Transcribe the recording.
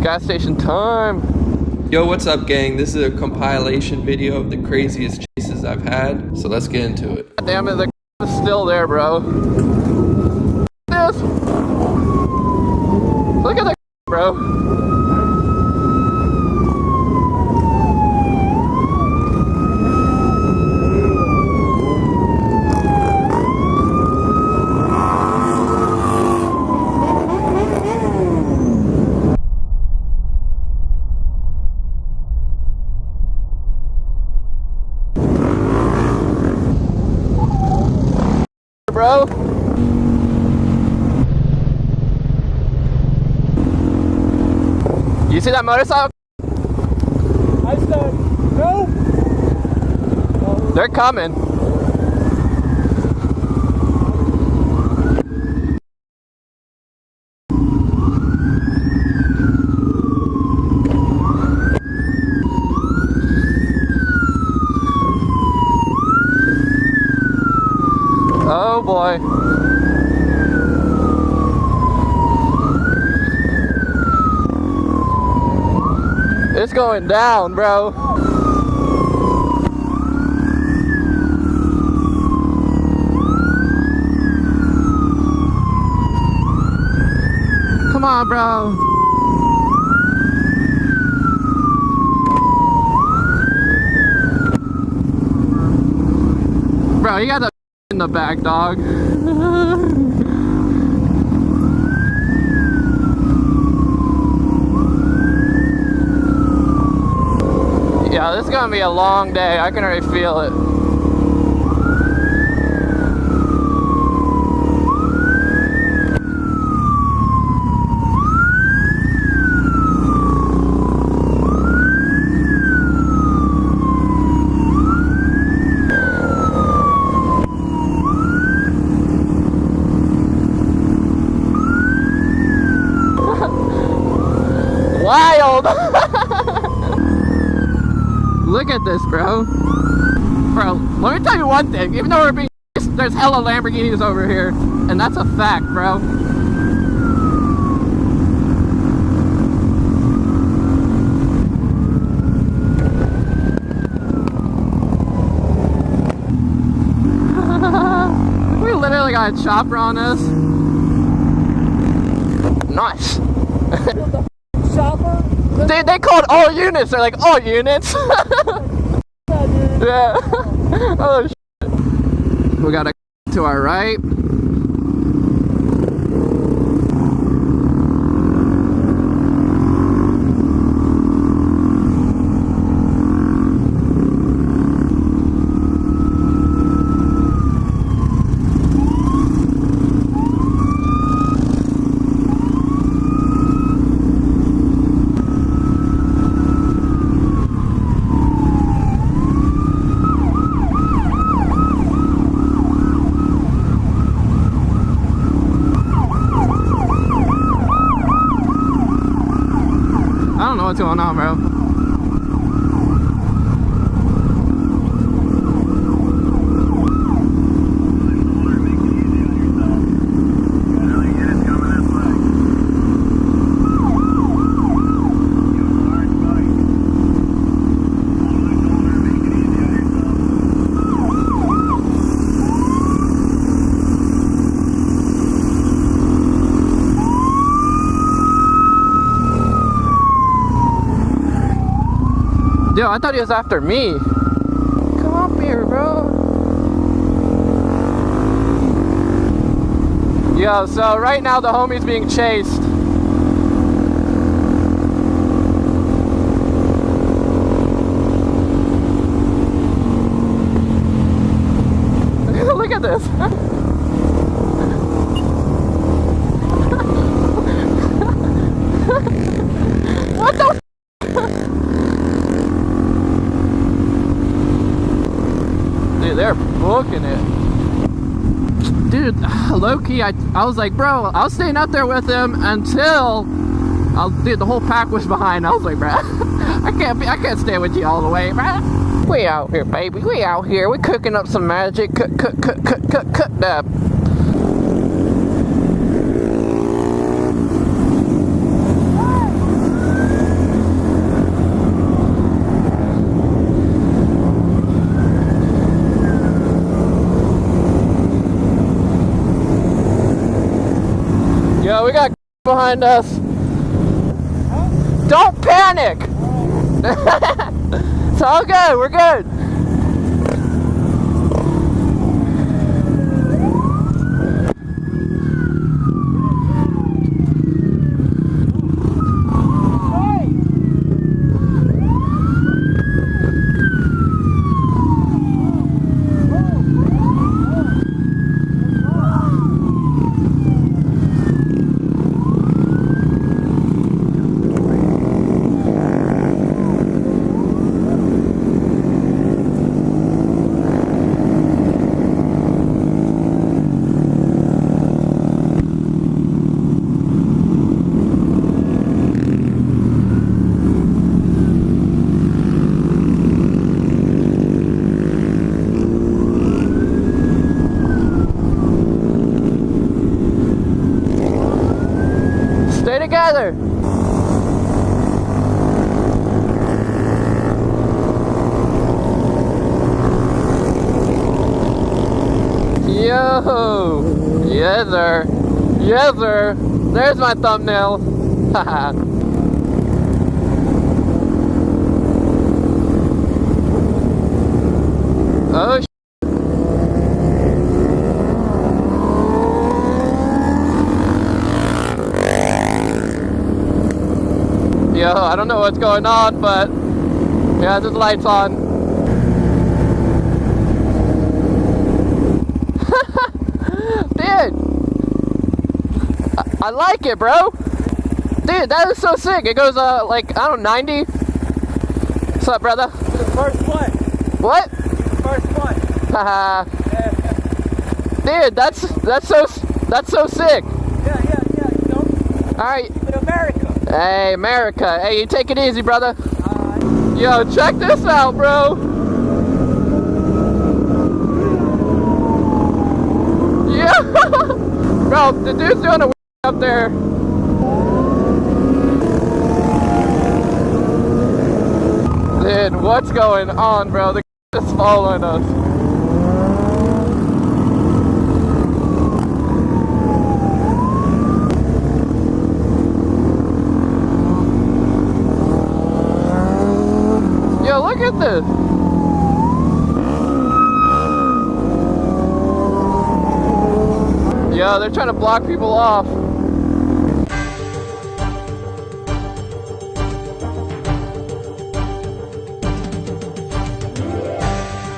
gas station time. Yo, what's up, gang? This is a compilation video of the craziest chases I've had, so let's get into it. God damn it, the is still there, bro. This. Look at the bro. Bro. You see that motorcycle? I said, no. They're coming. Oh boy. It's going down, bro. Come on, bro. Bro, you got the in the back, dog. Yeah, this is gonna be a long day. I can already feel it. Wild! Look at this, bro. Bro, let me tell you one thing. Even though we're being, there's hella Lamborghinis over here, and that's a fact, bro. We literally got a chopper on us. Nice. Chopper? They called all units. They're like, all units. Yeah. Oh shit. We got a to our right. I don't know what's going on, bro. Yo, I thought he was after me. Come up here, bro. Yo, so right now the homie's being chased. Look at this. What the Dude, they're booking it. Dude, low-key, I was like, bro, I was staying up there with him until, dude, the whole pack was behind. I was like, bro, I can't stay with you all the way, bro. We out here, baby. We out here. We cooking up some magic. Cook up. we got behind us. Don't panic! It's all good, we're good. Stay together. Yo, yes sir, yes sir. There's my thumbnail. Haha. Oh. Yo, I don't know what's going on, but yeah, there's lights on. Dude, I like it, bro. Dude, that is so sick. It goes like, I don't know, 90. What's up, brother? The first one. What? The first one. Haha. Dude, that's so sick. Yeah. You know, All right. keep it America. Hey, America. Hey, you take it easy, brother. Yo, check this out, bro. Yeah. Bro, the dude's doing a up there. Dude, what's going on, bro? The is following us. Yo, look at this. Yo, they're trying to block people off.